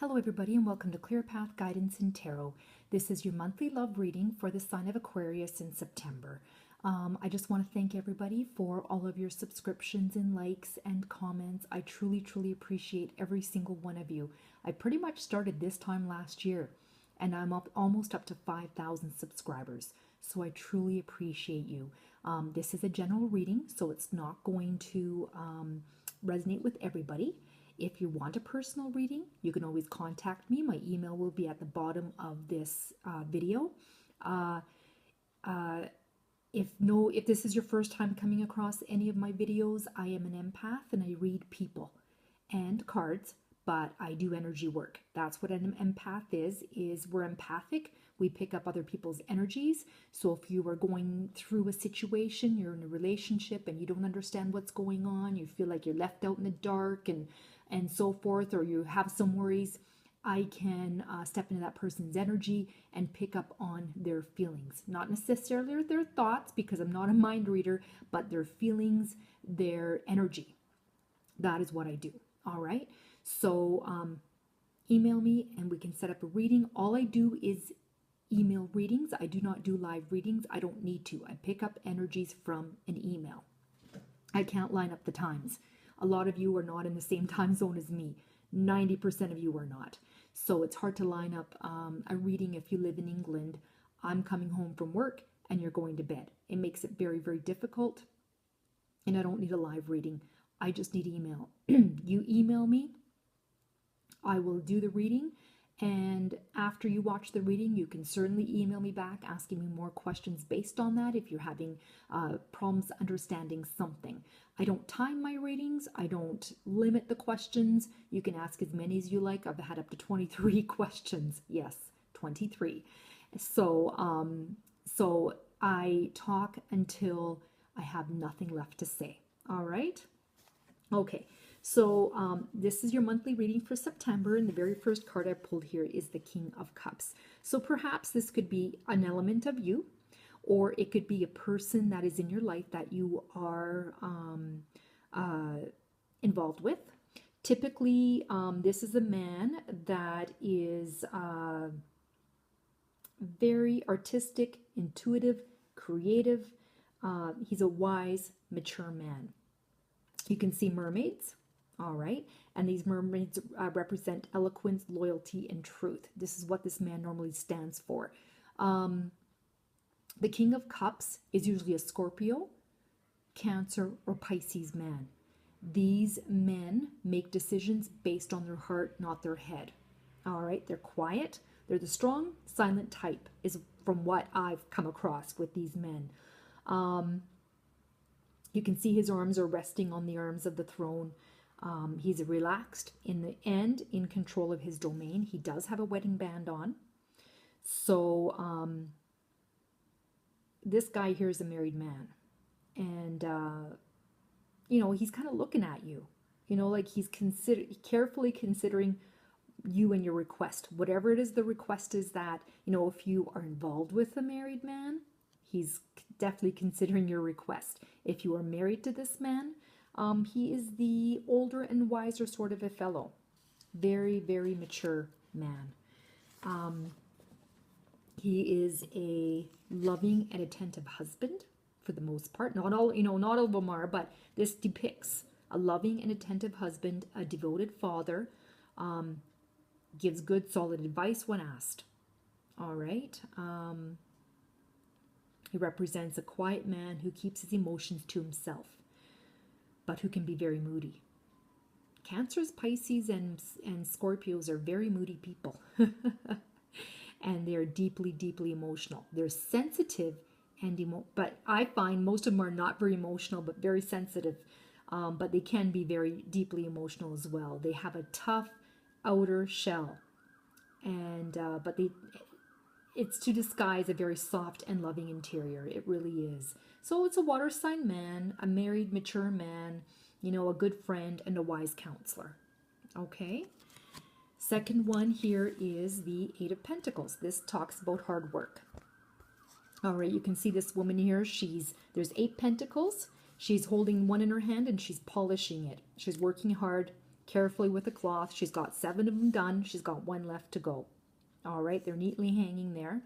Hello everybody and welcome to Clear Path Guidance in Tarot. This is your monthly love reading for the sign of Aquarius in September. I just want to thank everybody for all of your subscriptions and likes and comments. I truly appreciate every single one of you. I pretty much started this time last year and I'm almost up to 5,000 subscribers. So I truly appreciate you. This is a general reading, so it's not going to resonate with everybody. If you want a personal reading, you can always contact me. My email will be at the bottom of this video. If this is your first time coming across any of my videos, I am an empath and I read people and cards, but I do energy work. That's what an empath is we're empathic. We pick up other people's energies. So if you are going through a situation, you're in a relationship and you don't understand what's going on, you feel like you're left out in the dark and so forth, or you have some worries, I can step into that person's energy and pick up on their feelings. Not necessarily their thoughts, because I'm not a mind reader, but their feelings, their energy. That is what I do. All right. So email me and we can set up a reading. All I do is email readings. I do not do live readings. I don't need to. I pick up energies from an email. I can't line up the times. A lot of you are not in the same time zone as me. 90% of you are not. So it's hard to line up a reading if you live in England. I'm coming home from work and you're going to bed. It makes it very difficult. And I don't need a live reading. I just need email. You email me. I will do the reading. And after you watch the reading, you can certainly email me back asking me more questions based on that if you're having problems understanding something. I don't time my readings. I don't limit the questions. You can ask as many as you like. I've had up to 23 questions. Yes, 23. So I talk until I have nothing left to say. All right? Okay. So this is your monthly reading for September, and the very first card I pulled here is the King of Cups. So perhaps this could be an element of you, or it could be a person that is in your life that you are involved with. Typically, this is a man that is very artistic, intuitive, creative. He's a wise, mature man. You can see mermaids. All right. And these mermaids represent eloquence, loyalty, and truth. This is what this man normally stands for. The King of Cups is usually a Scorpio, Cancer, or Pisces man. These men make decisions based on their heart, not their head. All right. They're quiet. They're the strong, silent type, is from what I've come across with these men. You can see his arms are resting on the arms of the throne. He's relaxed in the end, in control of his domain. He does have a wedding band on. So this guy here is a married man. And, you know, he's kind of looking at you. You know, like he's carefully considering you and your request. Whatever it is the request is that, you know, if you are involved with a married man, he's definitely considering your request. If you are married to this man, he is the older and wiser sort of a fellow. Very mature man. He is a loving and attentive husband for the most part. Not all, not all of them are, but this depicts a loving and attentive husband, a devoted father, gives good solid advice when asked. All right. He represents a quiet man who keeps his emotions to himself, but who can be very moody. Cancers, Pisces, and Scorpios are very moody people. And they're deeply emotional. They're sensitive but I find most of them are not very emotional, but very sensitive. But they can be very deeply emotional as well. They have a tough outer shell, and but it's to disguise a very soft and loving interior. It really is. So it's a water sign man, a married, mature man, you know, a good friend and a wise counselor. Okay. Second one here is the Eight of Pentacles. This talks about hard work. All right. You can see this woman here. There's 8 pentacles. She's holding one in her hand and she's polishing it. She's working hard carefully with a cloth. She's got 7 of them done. She's got 1 left to go. All right, they're neatly hanging there.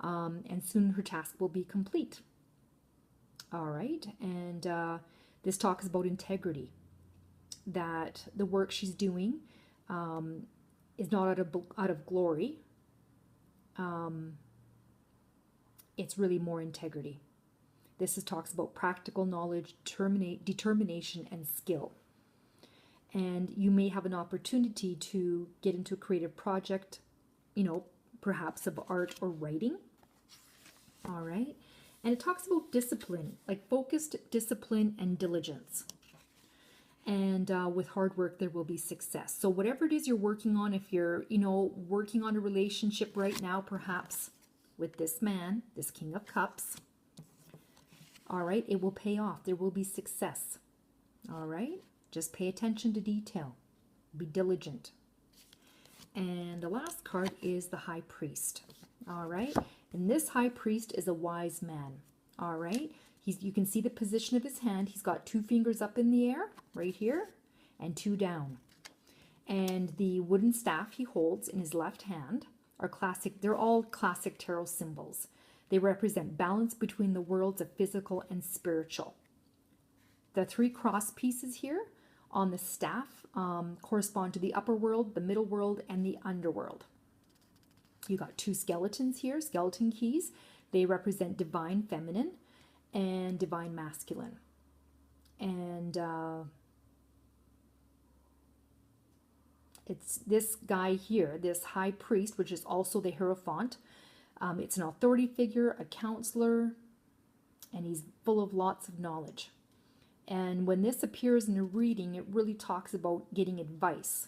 And soon her task will be complete. All right, and this talks about integrity, that the work she's doing is not out of glory. It's really more integrity. This talks about practical knowledge, determination, and skill. And you may have an opportunity to get into a creative project, you know, perhaps of art or writing. All right. And it talks about discipline, like focused discipline and diligence. And with hard work, there will be success. So whatever it is you're working on, if you're, you know, working on a relationship right now, perhaps with this man, this King of Cups, all right, it will pay off. There will be success. All right. Just pay attention to detail. Be diligent. And the last card is the High Priest. All right. And this High Priest is a wise man. All right. You can see the position of his hand. He's got 2 fingers up in the air right here and 2 down. And the wooden staff he holds in his left hand are classic. They're all classic tarot symbols. They represent balance between the worlds of physical and spiritual. The 3 cross pieces here on the staff correspond to the upper world, the middle world, and the underworld. You got 2 skeletons here, skeleton keys. They represent divine feminine and divine masculine. And it's this guy here, this High Priest, which is also the Hierophant. It's an authority figure, a counselor, and he's full of lots of knowledge. And when this appears in a reading, it really talks about getting advice,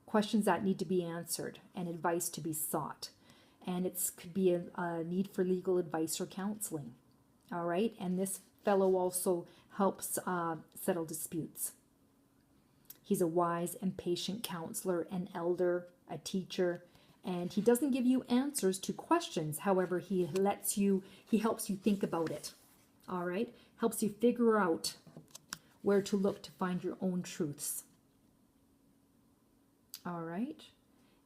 questions that need to be answered, and advice to be sought. And it could be a need for legal advice or counseling. All right. And this fellow also helps settle disputes. He's a wise and patient counselor, an elder, a teacher, and he doesn't give you answers to questions. However, he helps you think about it. All right. Helps you figure out where to look to find your own truths. All right.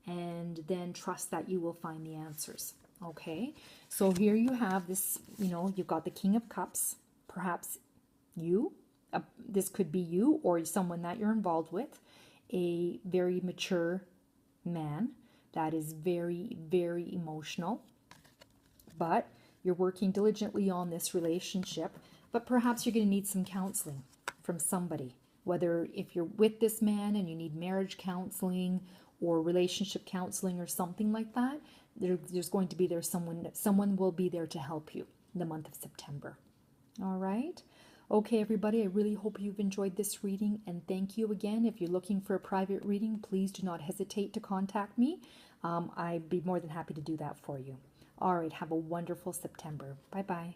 And then trust that you will find the answers. Okay. So here you have this, you know, you've got the King of Cups, perhaps you, this could be you or someone that you're involved with, a very mature man that is very, very emotional, but you're working diligently on this relationship, but perhaps you're going to need some counseling from somebody, whether if you're with this man and you need marriage counseling or relationship counseling or something like that, there's going to be someone will be there to help you in the month of September. All right. Okay, everybody, I really hope you've enjoyed this reading, and thank you again. If you're looking for a private reading, please do not hesitate to contact me. I'd be more than happy to do that for you. All right, have a wonderful September. Bye-bye.